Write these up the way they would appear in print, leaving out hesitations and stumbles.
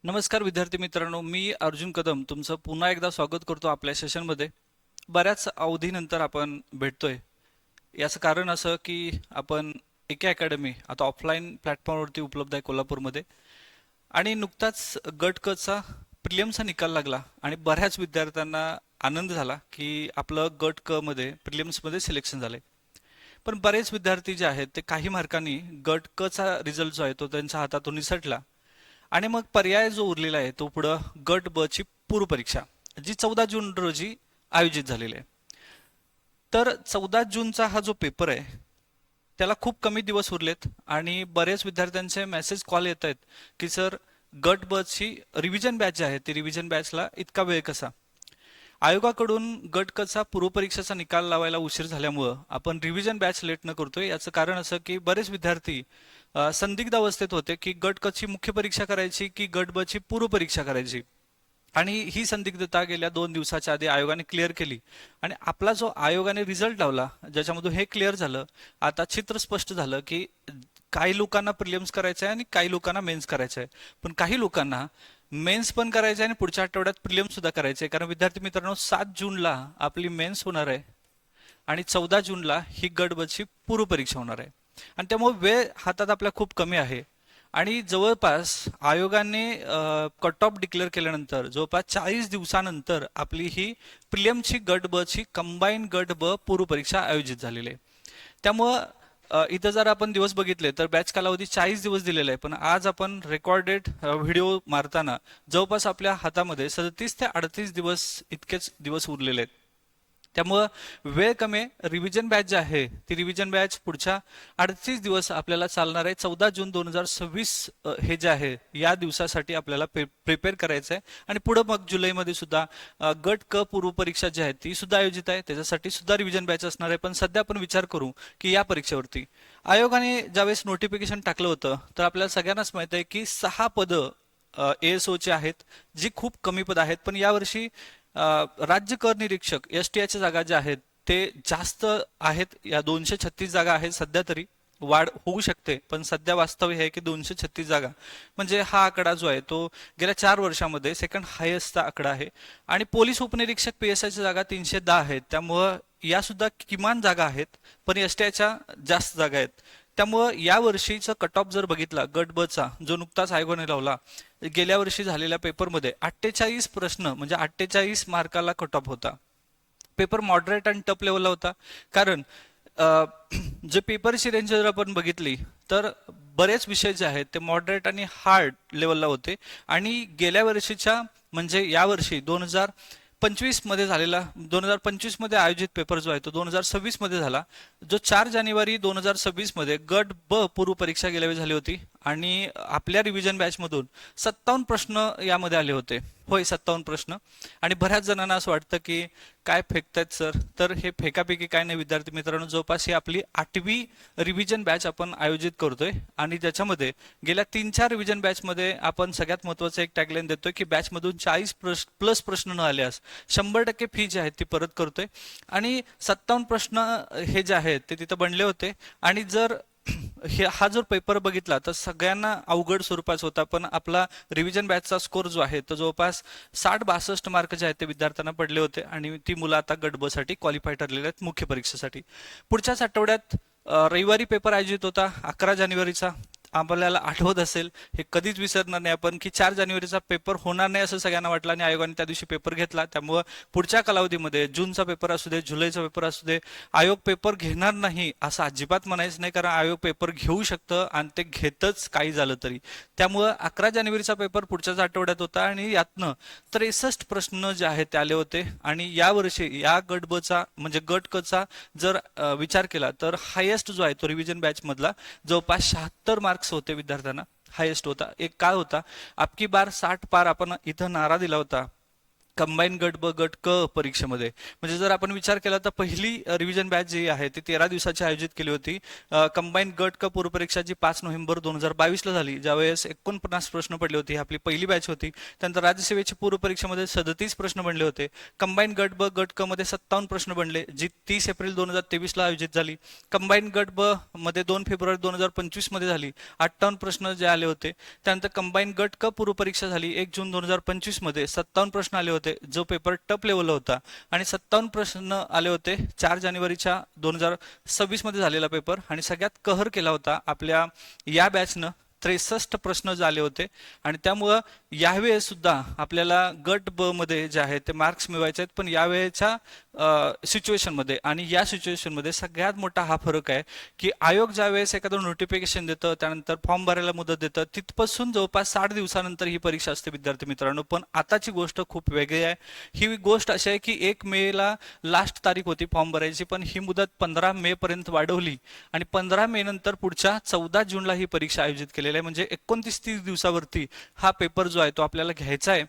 नमस्कार विद्यार्थी मित्रांनो, मी अर्जुन कदम तुमचं पुन्हा एकदा स्वागत करतो आपल्या सेशनमध्ये. बऱ्याच अवधीनंतर आपण भेटतोय. याचं कारण असं की आपण एके अकॅडमी आता ऑफलाईन प्लॅटफॉर्मवरती उपलब्ध आहे कोल्हापूरमध्ये, आणि नुकताच गट क चा प्रिलिम्सचा निकाल लागला आणि बऱ्याच विद्यार्थ्यांना आनंद झाला की आपलं गट क मध्ये प्रिलिम्समध्ये सिलेक्शन झालंय. पण बरेच विद्यार्थी जे आहेत ते काही मार्कांनी गट क चा रिझल्ट जो आहे तो त्यांच्या हातातून निसटला, आणि मग पर्याय जो उरलेला आहे तो पुढं गट ब ची पूर्वपरीक्षा, जी 14 जून रोजी आयोजित झालेली आहे. तर 14 जूनचा हा जो पेपर आहे त्याला खूप कमी दिवस उरलेत आणि बरेच विद्यार्थ्यांचे मेसेज कॉल येत आहेत की सर, गट ब ची रिव्हिजन बॅच जी आहे ती रिव्हिजन बॅचला इतका वेळ कसा. आयोगाकडून गट क चा पूर्वपरीक्षेचा निकाल लावायला उशीर झाल्यामुळं आपण रिव्हिजन बॅच लेट न करतोय. याचं कारण असं की बरेच विद्यार्थी संदिग्ध अवस्थेत होते की गट क ची मुख्य परीक्षा करायची की गट ब ची पूर्वपरीक्षा करायची, आणि ही संदिग्धता गेल्या 2 दिवसाच्या आधी आयोगाने क्लिअर केली. आणि आपला जो आयोगाने रिझल्ट लावला ज्याच्यामधून हे क्लिअर झालं, आता चित्र स्पष्ट झालं की काही लोकांना प्रिलिम्स करायचं आहे आणि काही लोकांना मेन्स करायचं आहे. पण काही लोकांना मेन्स पण करायचं आहे आणि पुढच्या आठवड्यात प्रिलिम्स सुद्धा करायचं आहे, कारण विद्यार्थी मित्रांनो 7 जूनला आपली मेन्स होणार आहे आणि 14 जूनला ही गट ब ची पूर्वपरीक्षा होणार आहे. आणि त्यामुळे वेळ हातात आपल्या खूप कमी आहे आणि जवळपास आयोगाने कट ऑफ डिक्लेअर केल्यानंतर जवळपास 40 दिवसानंतर आपली ही प्रिलिमची गट ब ची कंबाईन गट ब पूर्वपरीक्षा आयोजित झालेली आहे. त्यामुळं इथं जर आपण दिवस बघितले तर बॅच कालावधी 40 दिवस दिलेला आहे, पण आज आपण रेकॉर्डेड व्हिडिओ मारताना जवळपास आपल्या हातामध्ये 37 ते 38 दिवस इतकेच दिवस उरलेले आहेत. त्यामुळं वेळ कमी. रिव्हिजन बॅच जी आहे ती रिव्हिजन बॅच पुढच्या 38 दिवस आपल्याला चालणार आहे. 14 जून 2026 हे जे आहे या दिवसासाठी आपल्याला प्रिपेअर करायचं आहे. आणि पुढे मग जुलैमध्ये सुद्धा गट क पूर्वपरीक्षा जी आहे ती सुद्धा आयोजित आहे, त्याच्यासाठी सुद्धा रिव्हिजन बॅच असणार आहे. पण सध्या आपण विचार करू की या परीक्षेवरती आयोगाने ज्यावेळेस नोटिफिकेशन टाकलं होतं तर आपल्याला सगळ्यांनाच माहित आहे की 6 पदं ASO चे आहेत, जी खूप कमी पद आहेत. पण यावर्षी राज्य कर निरीक्षक STI च्या जागा ज्या आहेत ते जास्त आहेत. या 236 जागा आहेत. सध्या तरी वाढ होऊ शकते, पण सध्या वास्तव हे आहे की 236 जागा म्हणजे हा आकडा जो आहे तो गेल्या 4 वर्षामध्ये सेकंड हायेस्टचा आकडा आहे. आणि पोलीस उपनिरीक्षक PSI च्या जागा 310 आहेत. त्यामुळं या सुद्धा किमान जागा आहेत, पण STI च्या जास्त जागा आहेत. त्यामुळं या वर्षीचा कट ऑफ जर बघितला गट ब चा, जो नुकताच आयोगाने लावला, गेल्या वर्षी झालेल्या पेपरमध्ये 48 प्रश्न म्हणजे 48 मार्काला कट ऑफ होता. पेपर मॉडरेट आणि टफ लेवलला होता, कारण जे पेपरची रेंज जर आपण बघितली तर बरेच विषय जे आहेत ते मॉडरेट आणि हार्ड लेवलला होते. आणि गेल्या वर्षीच्या म्हणजे या वर्षी 2025 मध्ये झालेला, 2025 मध्ये आयोजित पेपर जो आहे तो 2026 मध्ये झाला, जो 4 जानेवारी 2026 मध्ये गट ब पूर्व परीक्षा गेल्या वेळी झाली होती. आणि आपल्या रिव्हिजन बॅच मधून 57 प्रश्न यामध्ये आले होते. होय, 57 प्रश्न. आणि बऱ्याच जणांना असं वाटतं की काय फेकतायत सर, तर हे फेकापेकी काय नाही विद्यार्थी मित्रांनो. जवळपास ही आपली 8वी रिव्हिजन बॅच आपण आयोजित करतोय आणि त्याच्यामध्ये गेल्या 3-4 रिव्हिजन बॅच मध्ये आपण सगळ्यात महत्त्वाचं एक टॅगलाईन देतोय की बॅच मधून 40 प्लस प्रश्न न आल्यास 100% फी जी आहे ती परत करतोय. आणि 57 प्रश्न हे जे आहेत ते तिथं बनले होते. आणि जर हा जर पेपर बघितला तर सगळ्यांना अवघड स्वरूपाचा होता, पण आपला रिव्हिजन बॅचचा स्कोर जो आहे तो जवळपास 60-62 मार्क जे आहेत ते विद्यार्थ्यांना पडले होते. आणि ती मुलं आता गट ब साठी क्वालिफाय ठरलेले आहेत मुख्य परीक्षेसाठी. पुढच्याच आठवड्यात रविवारी पेपर आयोजित होता 11 जानेवारीचा. आपल्याला आठवत असेल, हे कधीच विसरणार नाही आपण, की 4 जानेवारीचा पेपर होणार नाही असं सगळ्यांना वाटलं आणि आयोगाने त्या दिवशी पेपर घेतला. त्यामुळे पुढच्या कालावधीमध्ये जूनचा पेपर असू दे, जुलैचा पेपर असू दे, आयोग पेपर घेणार नाही असं अजिबात म्हणायचं नाही, कारण आयोग पेपर घेऊ शकतं आणि ते घेतच काही झालं तरी. त्यामुळं 11 जानेवारीचा पेपर पुढच्याच आठवड्यात होता आणि यातनं 63 प्रश्न जे आहेत ते आले होते. आणि यावर्षी या गट ब चा म्हणजे गट क चा जर विचार केला तर हायेस्ट जो आहे तो रिव्हिजन बॅच मधला जवळपास 76 मार्क्स होते विद्यार्थ्यांना. हायेस्ट होता. एक काळ होता आपकी बार 60 पार, आपण इथं नारा दिला होता कंबाईन गट ब गट क परीक्षेमध्ये. म्हणजे जर आपण विचार केला तर पहिली रिव्हिजन बॅच जी आहे ती 13 दिवसाची आयोजित केली होती. कंबाईन गट क पूर्व परीक्षा जी 5 नोव्हेंबर 2022 ला झाली, ज्यावेळेस 49 प्रश्न पडले होते. ही आपली पहिली बॅच होती. त्यानंतर राज्यसेवेची पूर्व परीक्षेमध्ये 37 प्रश्न बनले होते. कंबाईन गट ब गट क मध्ये 57 प्रश्न बनले, जी 30 एप्रिल 2023 ला आयोजित झाली. कंबाईन गट ब मध्ये 2 फेब्रुवारी 2025 मध्ये झाली, 58 प्रश्न जे आले होते. त्यानंतर कंबाईन गट क पूर्व परीक्षा झाली 1 जून 2025 मध्ये, 57 प्रश्न आले होते, जो पेपर टप लेवलला होता. आणि 57 प्रश्न आले होते 4 जानेवारीच्या 2026 मध्ये झालेला पेपर. आणि सगळ्यात कहर केला होता आपल्या या बॅचनं, 63 प्रश्न झाले होते. आणि त्यामुळं यावेळेस सुद्धा आपल्याला गट ब मध्ये जे आहे ते मार्क्स मिळवायचे आहेत. पण यावेळेच्या सिच्युएशन मध्ये आणि या सिच्युएशन मध्ये सगळ्यात मोठा हा फरक आहे की आयोग ज्यावेळेस एखादं नोटिफिकेशन देतं, त्यानंतर फॉर्म भरायला मुदत देतं, तिथपासून जवळपास 60 दिवसानंतर ही परीक्षा असते विद्यार्थी मित्रांनो. पण आताची गोष्ट खूप वेगळी आहे. ही गोष्ट अशी आहे की 1 मे ला लास्ट तारीख होती फॉर्म भरायची, पण ही मुदत 15 मे पर्यंत वाढवली आणि 15 मे नंतर पुढच्या 14 जूनला ही परीक्षा आयोजित केलेली आहे. म्हणजे 29-30 दिवसावरती हा पेपर जो आहे तो आपल्याला घ्यायचा आहे.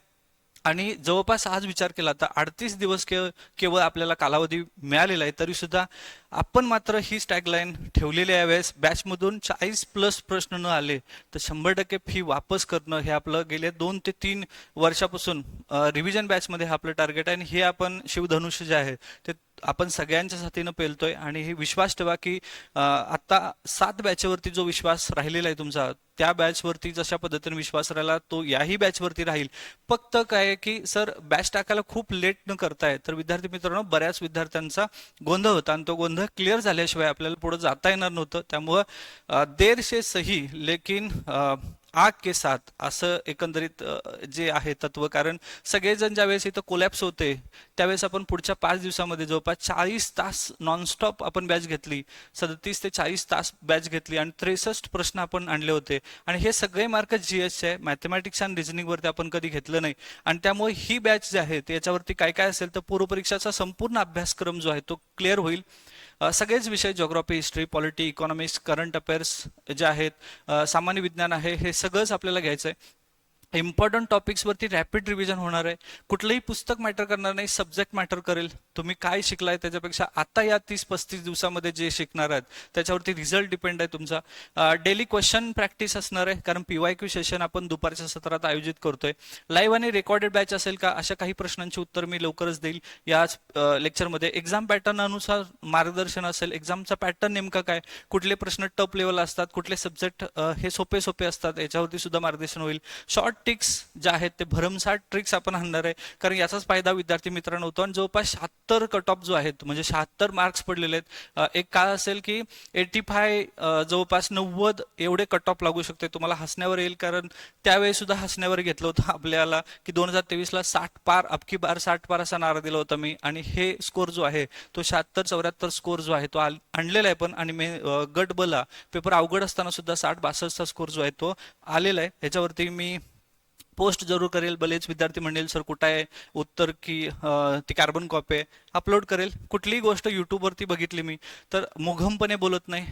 आणि जवळपास आज विचार केला तर 38 दिवस केवळ आपल्याला कालावधी मिळालेला आहे, तरी सुद्धा आपण मात्र ही टॅगलाईन ठेवलेली आहे. वेळेस बॅचमधून 40+ प्रश्न न आले तर 100% फी वापस करणं हे आपलं गेले 2 ते 3 वर्षापासून रिव्हिजन बॅचमध्ये हा आपलं टार्गेट आहे. आणि हे आपण शिवधनुष्य जे आहे ते आपण सगळ्यांच्या साथीनं पेलतोय. आणि हे विश्वास ठेवा की आता 7 बॅचवरती जो विश्वास राहिलेला आहे तुमचा, त्या बॅचवरती जशा पद्धतीने विश्वास राहिला तो याही बॅचवरती राहील. फक्त काय आहे की सर बॅच टाकायला खूप लेट न करताय, तर विद्यार्थी मित्रांनो बऱ्याच विद्यार्थ्यांचा गोंधळ होता आणि तो गोंधळ क्लिअर झाल्याशिवाय आपल्याला पुढे जाता येणार नव्हतं. त्यामुळं देर से सही लेकिन आग के साथ असं एकंदरीत जे आहे तत्व. कारण सगळेजण ज्यावेळेस इथं कोलॅप्स होते त्यावेळेस आपण पुढच्या 5 दिवसामध्ये जवळपास 40 तास नॉनस्टॉप आपण बॅच घेतली, 37 ते 40 तास बॅच घेतली आणि 63 प्रश्न आपण आणले होते. आणि हे सगळे मार्क जीएसचे आहे, मॅथमॅटिक्स आणि रिझनिंग वरती आपण कधी घेतलं नाही. आणि त्यामुळे ही बॅच जी आहे याच्यावरती काय काय असेल तर पूर्व परीक्षाचा संपूर्ण अभ्यासक्रम जो आहे तो क्लिअर होईल. सगळेच विषय geography, history, polity, economics, current affairs जे आहेत, सामान्य विज्ञान आहे, हे सगळंच आपल्याला घ्यायचं आहे. इम्पॉर्टंट टॉपिक्सवरती रॅपिड रिव्हिजन होणार आहे. कुठलंही पुस्तक मॅटर करणार नाही, सब्जेक्ट मॅटर करेल. तुम्ही काय शिकलाय त्याच्यापेक्षा आता या 30-35 दिवसामध्ये जे शिकणार आहेत त्याच्यावरती रिझल्ट डिपेंड आहे तुमचा. डेली क्वेश्चन प्रॅक्टिस असणार आहे, कारण PYQ सेशन आपण दुपारच्या सत्रात आयोजित करतोय. लाईव्ह आणि रेकॉर्डेड बॅच असेल का, अशा काही प्रश्नांची उत्तर मी लवकरच देईल याच लेक्चरमध्ये. एक्झाम पॅटर्न अनुसार मार्गदर्शन असेल. एक्झामचा पॅटर्न नेमका काय, कुठले प्रश्न टप लेवल असतात, कुठले सब्जेक्ट हे सोपे सोपे असतात, याच्यावरती सुद्धा मार्गदर्शन होईल. शॉर्ट ट्रिक्स ज्या आहेत ते भरमसाठ ट्रिक्स आपण आणणार आहे, कारण याचाच फायदा विद्यार्थी मित्रांनो होतो. आणि जवळपास 76 कट ऑफ जो आहेत म्हणजे 76 मार्क्स पडलेले आहेत. एक काळ असेल की 85 जवळपास 90 एवढे कट ऑफ लागू शकते. तुम्हाला हसण्यावर येईल, कारण त्यावेळी सुद्धा हसण्यावर घेतलं होतं आपल्याला की 2023 ला 60 पार, अबकी बार 60 पार असा नारा दिला होता मी. आणि हे स्कोर जो आहे तो 76-74 स्कोर जो आहे तो आणलेला आहे. पण आणि गट बला पेपर अवघड असताना सुद्धा 60-62 चा स्कोर जो आहे तो आलेला आहे. याच्यावरती मी पोस्ट जरूर करेल. बरेच विद्यार्थी म्हणेल सर कुठं आहे उत्तर की ती कार्बन कॉपी आहे, अपलोड करेल. कुठलीही गोष्ट युट्यूबवरती बघितली मी तर मुघमपणे बोलत नाही,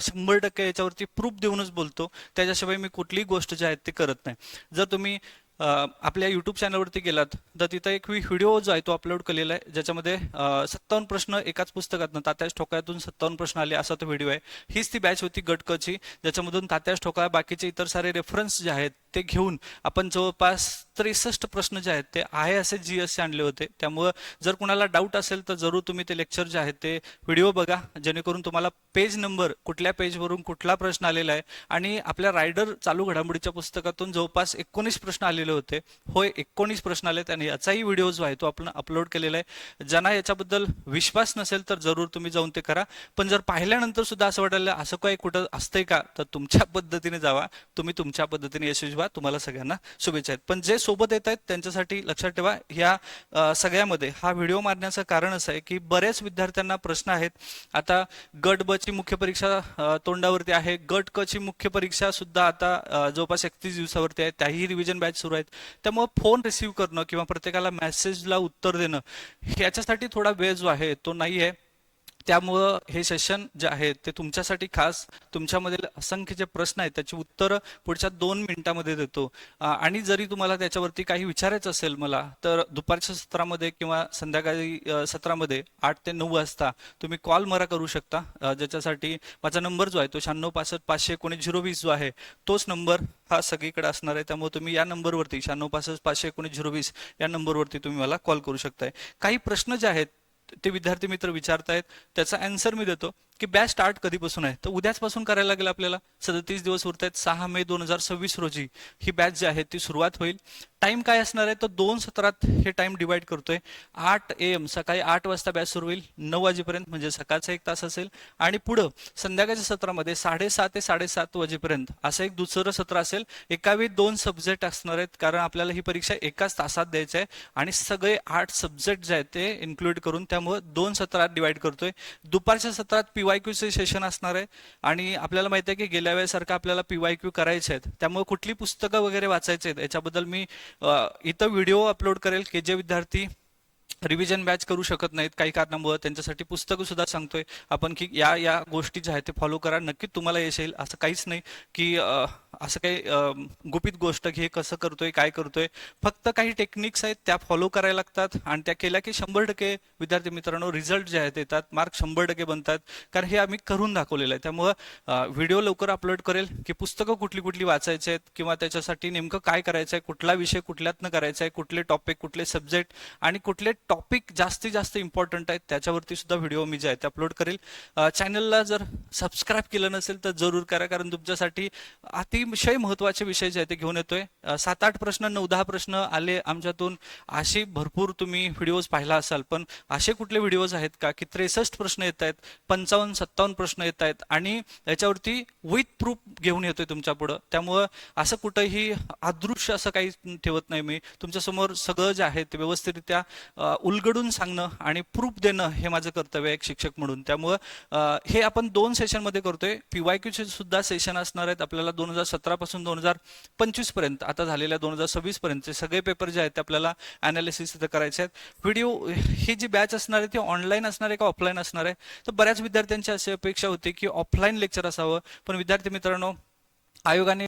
100% याच्यावरती प्रूफ देऊनच बोलतो. त्याच्याशिवाय मी कुठलीही गोष्ट जी आहे ती करत नाही. जर तुम्ही आपल्या युट्यूब चॅनलवरती गेलात तर तिथं एक व्हिडिओ जो आहे तो अपलोड केलेला आहे, ज्याच्यामध्ये 57 प्रश्न एकाच पुस्तकातून तात्याच ठोकळ्यातून 57 प्रश्न आले असा तो व्हिडिओ आहे. हीच ती बॅच होती गटकची, ज्याच्यामधून तात्याच ठोकळा बाकीचे इतर सारे रेफरन्स जे आहेत ते घेऊन आपण जवळपास 63 प्रश्न जे आहेत ते आहे असे जीएसचे आणले होते. त्यामुळं जर कुणाला डाऊट असेल तर जरूर तुम्ही ते लेक्चर जे आहेत ते व्हिडिओ बघा, जेणेकरून तुम्हाला पेज नंबर, कुठल्या पेजवरून कुठला प्रश्न आलेला आहे. आणि आपल्या रायडर चालू घडामोडीच्या पुस्तकातून जवळपास 19 प्रश्न आलेले होते. होय, 19 प्रश्न आलेत आणि याचाही व्हिडिओ जो आहे तो आपण अपलोड केलेला आहे. ज्यांना याच्याबद्दल विश्वास नसेल तर जरूर तुम्ही जाऊन ते करा. पण जर पाहिल्यानंतर सुद्धा असं वाटायला असं काय कुठं असतंय का, तर तुमच्या पद्धतीने जावा, तुम्ही तुमच्या पद्धतीने यशस्वी व्हा. तुम्हाला सगळ्यांना शुभेच्छा आहेत. पण जे सोबत येत आहेत त्यांच्यासाठी लक्षात ठेवा, ह्या सगळ्यामध्ये हा व्हिडिओ मारण्याचं कारण असं आहे की बऱ्याच विद्यार्थ्यांना प्रश्न आहेत. आता गट ब ची मुख्य परीक्षा तोंडावरती आहे, गट क ची मुख्य परीक्षा सुद्धा आता जवळपास 31 दिवसावरती आहे, त्याही रिव्हिजन बॅच सुरू आहेत. त्यामुळे फोन रिसीव्ह करणं किंवा प्रत्येकाला मेसेजला उत्तर देणं ह्याच्यासाठी थोडा वेळ जो आहे तो नाही आहे. त्यामुळं हे सेशन जे आहे ते तुमच्यासाठी खास, तुमच्यामधील असंख्य जे प्रश्न आहेत त्याची उत्तरं पुढच्या 2 मिनिटामध्ये देतो. आणि जरी तुम्हाला त्याच्यावरती काही विचारायचं असेल मला, तर दुपारच्या सत्रामध्ये किंवा संध्याकाळी सत्रामध्ये 8 ते 9 वाजता तुम्ही कॉल मला करू शकता. ज्याच्यासाठी माझा नंबर जो आहे तो 9665 519 020 जो आहे तोच नंबर हा सगळीकडे असणार आहे. त्यामुळे तुम्ही या नंबरवरती 9665 519 020 या नंबरवरती तुम्ही मला कॉल करू शकताय. काही प्रश्न जे आहेत ते विद्यार्थी मित्र विचारतायत, त्याचा आन्सर मी देतो की बॅच स्टार्ट कधीपासून आहे. तर उद्याचपासून करायला लागेल आपल्याला. 37 दिवस उरत आहेत. 6 मे 2026 रोजी ही बॅच जी आहे ती सुरुवात होईल. टाइम काय असणार आहे तर 2 सत्रात हे टाइम डिवाइड करतोय. 8 AM सकाळी 8 वाजता बॅच सुरू होईल 9 वाजेपर्यंत, म्हणजे सकाळचा 1 तास असेल. आणि पुढं संध्याकाळच्या सत्रामध्ये 6:30 ते 7:30 वाजेपर्यंत असं एक दुसरं सत्र असेल. एकावेळी 2 सब्जेक्ट असणार आहेत, कारण आपल्याला ही परीक्षा एकाच तासात द्यायची आहे आणि सगळे 8 सब्जेक्ट जे आहेत ते इन्क्लूड करून, त्यामुळे 2 सत्रात डिवाइड करतोय. दुपारच्या सत्रात PYQ चे सेशन असणार आहे आणि आपल्याला माहिती आहे की गेल्या वेळेसारखं आपल्याला PYQ करायचे आहेत. त्यामुळे कुठली पुस्तकं वगैरे वाचायचे आहेत याच्याबद्दल मी इथं व्हिडिओ अपलोड करेल की जे विद्यार्थी रिव्हिजन बॅच करू शकत नाहीत काही कारणामुळे, त्यांच्यासाठी पुस्तकं सुद्धा सांगतोय आपण की या या गोष्टी ज्या आहेत ते फॉलो करा, नक्कीच तुम्हाला यश येईल. असं काहीच नाही की असं काही गुपित गोष्ट की हे कसं करतोय काय करतोय. फक्त काही टेक्निक्स आहेत त्या फॉलो करायला लागतात आणि त्या केल्या की 100% विद्यार्थी मित्रांनो रिझल्ट जे आहेत येतात, मार्क 100% बनतात, कारण हे आम्ही करून दाखवलेलं आहे. त्यामुळं व्हिडिओ लवकर अपलोड करेल की पुस्तकं कुठली कुठली वाचायची आहेत किंवा त्याच्यासाठी नेमकं काय करायचं आहे, कुठला विषय कुठल्यातनं करायचा आहे, कुठले टॉपिक कुठले सब्जेक्ट आणि कुठले टॉपिक जास्तीत जास्त इम्पॉर्टंट आहेत त्याच्यावरती सुद्धा व्हिडिओ मी जे आहे ते अपलोड करेल. चॅनलला जर सबस्क्राईब केलं नसेल तर जरूर करा, कारण तुमच्यासाठी अतिशय महत्त्वाचे विषय जे आहे ते घेऊन येतोय. 7-8 प्रश्न 9-10 प्रश्न आले आमच्यातून, असे भरपूर तुम्ही व्हिडिओज पाहिला असाल, पण असे कुठले व्हिडिओज आहेत का की 63 प्रश्न येत आहेत, 55-57 प्रश्न येत आहेत आणि याच्यावरती विथ प्रूफ घेऊन येतोय तुमच्या पुढं. त्यामुळं असं कुठंही अदृश्य असं काही ठेवत नाही मी तुमच्यासमोर. सगळं जे आहे ते व्यवस्थितरित्या उलगडून सांगणं आणि प्रूफ देणं हे माझं कर्तव्य आहे एक शिक्षक म्हणून. त्यामुळं हे आपण 2 सेशनमध्ये करतोय. PYQ चे सुद्धा सेशन असणार आहेत आपल्याला 2017 पासून 2025 पर्यंत, आता झालेल्या 2026 पर्यंतचे सगळे पेपर जे आहेत ते आपल्याला अनालिसिस करायचे आहेत. व्हिडिओ ही जी बॅच असणार आहे ती ऑनलाईन असणार आहे का ऑफलाईन असणार आहे, तर बऱ्याच विद्यार्थ्यांची अशी अपेक्षा होती की ऑफलाईन लेक्चर असावं. पण विद्यार्थी मित्रांनो, आयोगाने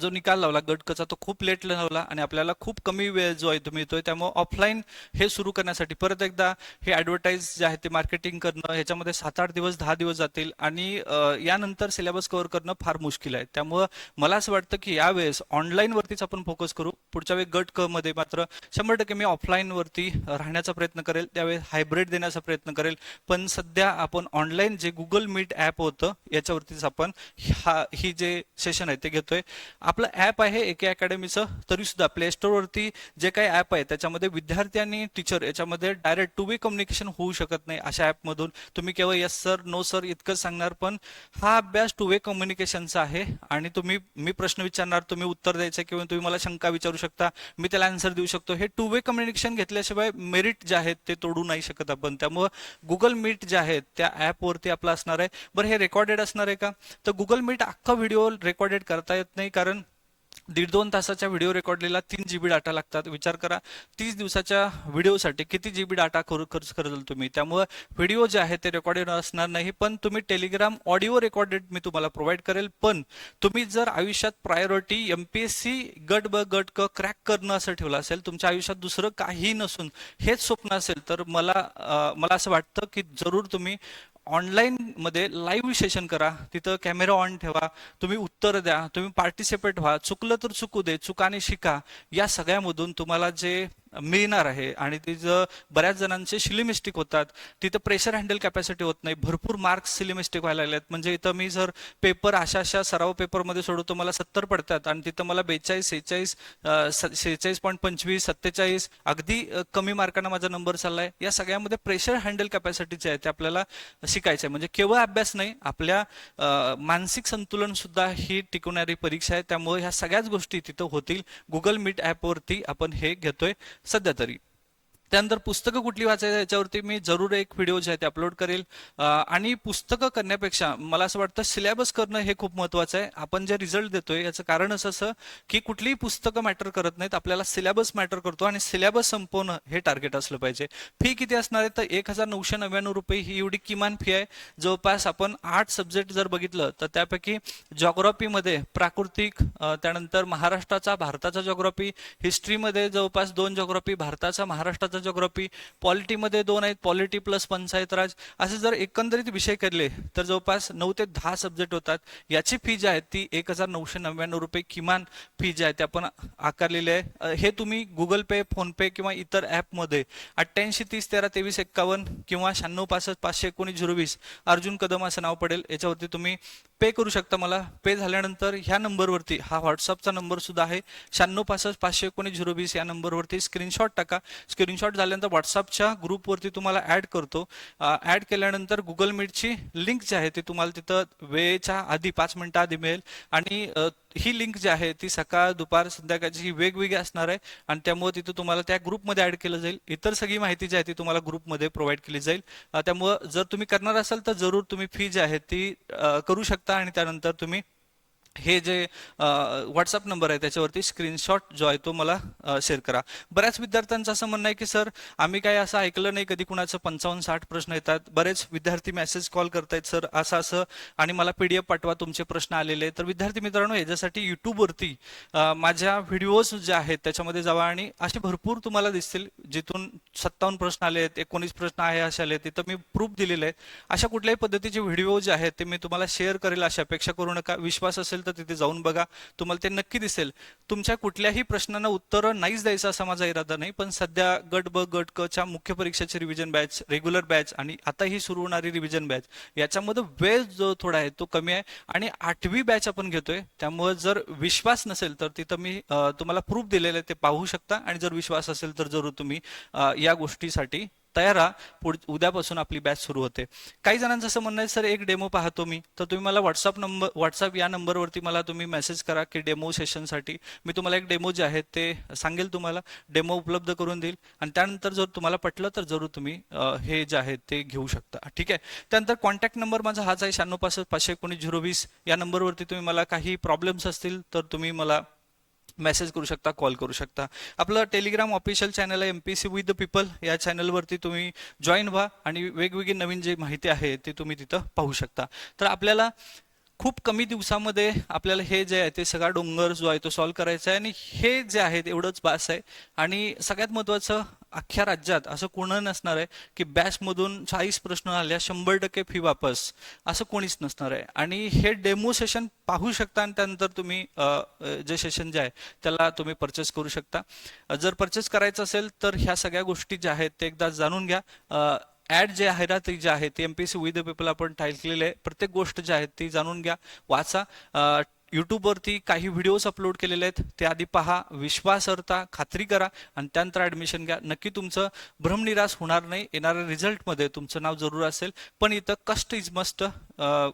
जो निकाल लावला गट क चा तो खूप लेट लावला आणि आपल्याला खूप कमी वेळ जो आहे तो मिळतोय. त्यामुळे ऑफलाईन हे सुरू करण्यासाठी परत एकदा हे ॲडव्हर्टाईज जे आहे ते मार्केटिंग करणं, ह्याच्यामध्ये 7-8 दिवस 10 दिवस जातील आणि यानंतर सिलेबस कव्हर करणं फार मुश्किल आहे. त्यामुळं मला असं वाटतं की यावेळेस ऑनलाईनवरतीच आपण फोकस करू. पुढच्या वेळी गट क मध्ये मात्र 100% मी ऑफलाईनवरती राहण्याचा प्रयत्न करेल, त्यावेळेस हायब्रिड देण्याचा प्रयत्न करेल. पण सध्या आपण ऑनलाईन जे गुगल मीट ॲप होतं याच्यावरतीच आपण ही जे सेशन ते घेतोय. आपलं ऍप आहे एके अकॅडमीचं, तरी सुद्धा प्ले स्टोर वरती जे काही ऍप आहे त्याच्यामध्ये विद्यार्थी आणि टीचर याच्यामध्ये डायरेक्ट 2 वे कम्युनिकेशन होऊ शकत नाही. अशा ऍप मधून तुम्ही केवळ येस सर नो सर इतकंच सांगणार, पण हा अभ्यास 2 वे कम्युनिकेशनचा आहे आणि मी प्रश्न विचारणार, तुम्ही उत्तर द्यायचं किंवा तुम्ही मला शंका विचारू शकता, मी त्याला आन्सर देऊ शकतो. हे 2 वे कम्युनिकेशन घेतल्याशिवाय मेरिट जे आहेत ते तोडू नाही शकत आपण. त्यामुळे गुगल मीट जे आहे त्या ऍप वरती आपलं असणार आहे. बरं, हे रेकॉर्डेड असणार आहे का, तर गुगल मीट अख्खा व्हिडिओ रेकॉर्डेड करता येत नाही, कारण 1.5-2 तासाच्या व्हिडिओ रेकॉर्डला 3 GB डाटा लागतात. विचार करा 30 दिवसाच्या व्हिडिओसाठी किती GB डाटा खर्च कराल तुम्ही. त्यामुळे व्हिडिओ जे आहे ते रेकॉर्डेड असणार नाही, पण तुम्ही टेलिग्राम ऑडिओ रेकॉर्डेड मी तुम्हाला प्रोव्हाइड करेल. पण तुम्ही जर आयुष्यात प्रायोरिटी MPSC गट ब गट क क्रॅक करणं असं ठेवलं असेल, तुमच्या आयुष्यात दुसरं काही नसून हेच स्वप्न असेल, तर मला असं वाटतं की जरूर तुम्ही ऑनलाईन मध्ये लाईव्ह सेशन करा. तिथं कॅमेरा ऑन ठेवा, तुम्ही उत्तर द्या, तुम्ही पार्टिसिपेट व्हा, चुकलं तर चुकू दे, चुकाने शिका. या सगळ्यामधून तुम्हाला जे मिळणार आहे आणि तिथं बऱ्याच जणांचे सिली मिस्टेक होतात, तिथं प्रेशर हँडल कॅपॅसिटी होत नाही, भरपूर मार्क्स सिली मिस्टेक व्हायला लागलेत. म्हणजे इथं मी जर पेपर अशा सराव पेपरमध्ये सोडवतो मला 70 पडतात आणि तिथं मला 42, 46, 46.25, 47 अगदी कमी मार्कांना माझा नंबर चाललाय. या सगळ्यामध्ये प्रेशर हँडल कॅपॅसिटी जे आहे ते आपल्याला शिकायचं आहे. म्हणजे केवळ अभ्यास नाही, आपल्या मानसिक संतुलन सुद्धा ही टिकवणारी परीक्षा आहे. त्यामुळे ह्या सगळ्याच गोष्टी तिथं होतील. गुगल मीट ॲपवरती आपण हे घेतोय सध्या तरी. त्यानंतर पुस्तकं कुठली वाचायचं याच्यावरती मी जरूर एक व्हिडिओ जे आहे ते अपलोड करेल. आणि पुस्तकं करण्यापेक्षा मला असं वाटतं सिलेबस करणं हे खूप महत्त्वाचं आहे. आपण जे रिझल्ट देतोय याचं कारणच असं की कुठलीही पुस्तकं मॅटर करत नाहीत, आपल्याला सिलेबस मॅटर करतो आणि सिलेबस संपवणं हे टार्गेट असलं पाहिजे. फी किती असणार आहे तर 1999 रुपये ही एवढी किमान फी आहे. जवळपास आपण 8 सब्जेक्ट जर बघितलं तर त्यापैकी जॉग्राफीमध्ये प्राकृतिक, त्यानंतर महाराष्ट्राचा भारताचा जॉग्राफी, हिस्ट्रीमध्ये जवळपास 2 जॉग्राफी भारताचा महाराष्ट्राचा जॉग्राफी, पॉलिटीमध्ये 2 आहेत, पॉलिटी प्लस पंचायत राज, असे जर एकंदरीत विषय केले तर जवळपास 9 ते 10 सब्जेक्ट होतात. याची फी जी आहे ती 1999 रुपये किमान फी जी आहे ते आपण आकारलेली आहे. हे तुम्ही गुगल पे, फोन पे किंवा इतर ॲपमध्ये 88 30 13 23 51 किंवा 96 65 519 020 अर्जुन कदम असं नाव पडेल, याच्यावरती तुम्ही पे करू शकता मला. पे झाल्यानंतर ह्या नंबरवरती, हा व्हॉट्सअपचा नंबर सुद्धा आहे, 96 65 519 020, या नंबरवरती स्क्रीनशॉट टाका. स्क्रीनशॉट झाल्यानंतर व्हॉट्सअपच्या ग्रुपवरती तुम्हाला ॲड करतो. ॲड केल्यानंतर गुगल मीटची लिंक जी आहे ती तुम्हाला तिथं वेळेच्या आधी 5 मिनिटं आधी मिळेल. आणि ही लिंक जी आहे ती सकाळ दुपार संध्याकाळची ही वेगवेगळी असणार आहे आणि त्यामुळे तिथं तुम्हाला त्या ग्रुपमध्ये ॲड केलं जाईल. इतर सगळी माहिती जी आहे ती तुम्हाला ग्रुपमध्ये प्रोव्हाइड केली जाईल. त्यामुळं जर तुम्ही करणार असाल तर जरूर तुम्ही फी जी आहे ती करू शकता आणि त्यानंतर तुम्ही हे जे व्हॉट्सअप नंबर आहे त्याच्यावरती स्क्रीनशॉट जो आहे तो मला शेअर करा. बऱ्याच विद्यार्थ्यांचं असं म्हणणं आहे की सर आम्ही काय असं ऐकलं नाही कधी कुणाचं 55-60 प्रश्न येतात. बरेच विद्यार्थी मेसेज कॉल करतायत सर असं असं आणि मला PDF पाठवा तुमचे प्रश्न आलेले. तर विद्यार्थी मित्रांनो, याच्यासाठी यूट्यूबवरती माझ्या व्हिडिओज जे आहेत त्याच्यामध्ये जावा आणि असे भरपूर तुम्हाला दिसतील जिथून 57 प्रश्न आले आहेत, 19 प्रश्न आहे असे आले, तिथं मी प्रूफ दिलेले आहेत. अशा कुठल्याही पद्धतीचे व्हिडिओ जे आहेत ते मी तुम्हाला शेअर करेल, अशी अपेक्षा करू नका. विश्वास असेल तर तिथे जाऊन बघा, तुम्हाला ते नक्की दिसेल. तुमच्या कुठल्याही प्रश्नांना उत्तर नाहीच द्यायचं असा माझा इरादा नाही, पण सध्या गट ब गट क च्या मुख्य परीक्षेची रिव्हिजन बॅच, रेग्युलर बॅच आणि आता ही सुरू होणारी रिव्हिजन बॅच, याच्यामध्ये वेळ जो थोडा आहे तो कमी आहे आणि 8वी बॅच आपण घेतोय. त्यामुळे जर विश्वास नसेल तर तिथं मी तुम्हाला प्रूफ दिलेले ते पाहू शकता आणि जर विश्वास असेल तर जरूर तुम्ही या गोष्टीसाठी तयार राहा. उद्यापासून आपली बॅच सुरू होते. काही जणांचं असं म्हणणं आहे सर एक डेमो पाहतो मी, तर तुम्ही मला व्हॉट्सअप या नंबरवरती मला तुम्ही मेसेज करा की डेमो सेशनसाठी मी तुम्हाला एक डेमो जे आहे ते सांगेल, तुम्हाला डेमो उपलब्ध करून देईल आणि त्यानंतर जर तुम्हाला पटलं तर जरूर तुम्ही हे जे आहे ते घेऊ शकता. ठीक आहे. त्यानंतर कॉन्टॅक्ट नंबर माझा हाच आहे, 96 519 020. या नंबरवरती तुम्ही मला काही प्रॉब्लेम्स असतील तर तुम्ही मला मेसेज करू शकता, कॉल करू शकता. आपलं टेलिग्राम ऑफिशियल चॅनल आहे MPSC विथ द पीपल, या चॅनलवरती तुम्ही जॉईन व्हा आणि वेगवेगळी नवीन जी माहिती आहे ती तुम्ही तिथं पाहू शकता. तर आपल्याला खूप कमी दिवसामध्ये आपल्याला हे जे आहे ते सगळा डोंगर जो आहे तो सॉल्व्ह करायचा आहे आणि हे जे आहे एवढंच बास आहे. आणि सगळ्यात महत्त्वाचं, अख्ख्या राज्यात असं कोण नसणार आहे की बॅचमधून 40 प्रश्न आल्या 100% फी वापस, असं कोणीच नसणार आहे. आणि हे डेमो सेशन पाहू शकता आणि त्यानंतर तुम्ही जे सेशन जे आहे त्याला तुम्ही परचेस करू शकता. जर परचेस करायचं असेल तर ह्या सगळ्या गोष्टी ज्या आहेत ते एकदा जाणून घ्या. ॲड जे आहे ना ती जी आहे ती MPSC विथ द पीपल आपण टाईप केलेले आहे. प्रत्येक गोष्ट जी आहे ती जाणून घ्या, वाचा. यूट्यूबवरती काही व्हिडिओज अपलोड केलेले आहेत ते आधी पहा, विश्वासार्हता खात्री करा आणि त्यानंतर ॲडमिशन घ्या. नक्की तुमचं भ्रमनिराश होणार नाही, येणाऱ्या रिझल्टमध्ये तुमचं नाव जरूर असेल. पण इथं कष्ट इज मस्ट,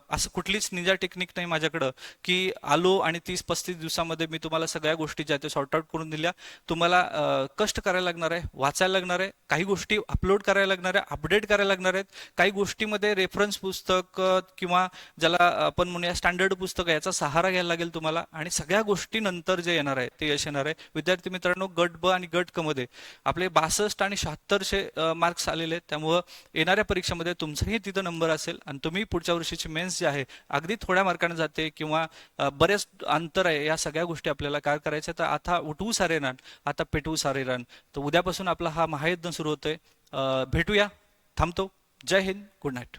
असं कुठलीच निंजा टेक्निक नाही माझ्याकडं की आलो आणि 30-35 दिवसामध्ये मी तुम्हाला सगळ्या गोष्टी ज्या त्या सॉर्ट आउट करून दिल्या. तुम्हाला कष्ट करायला लागणार आहे, वाचायला लागणार आहे, काही गोष्टी अपलोड करायला लागणार आहे, अपडेट करायला लागणार आहेत. काही गोष्टीमध्ये रेफरन्स पुस्तक किंवा ज्याला आपण म्हणूया स्टँडर्ड पुस्तक याचा सहारा घ्यायला लागेल तुम्हाला. आणि सगळ्या गोष्टी नंतर जे येणार आहे ते यश येणार आहे. विद्यार्थी मित्रांनो, गट ब आणि गट क मध्ये आपले 62 आणि 76 मार्क्स आलेले आहेत. त्यामुळं येणाऱ्या परीक्षेमध्ये तुमचाही तिथं नंबर असेल आणि तुम्ही पुढच्या वर्षीची मेन्स जी आहे अगदी थोड्या मार्काने जाते किंवा बरेच अंतर आहे, या सगळ्या गोष्टी आपल्याला काय करायच्या. तर आता उठवू सारे रान, आता पेटवू सारे रान. तर उद्यापासून आपला हा महायुद्ध सुरू होतोय. भेटूया, थांबतो. जय हिंद, गुड नाईट.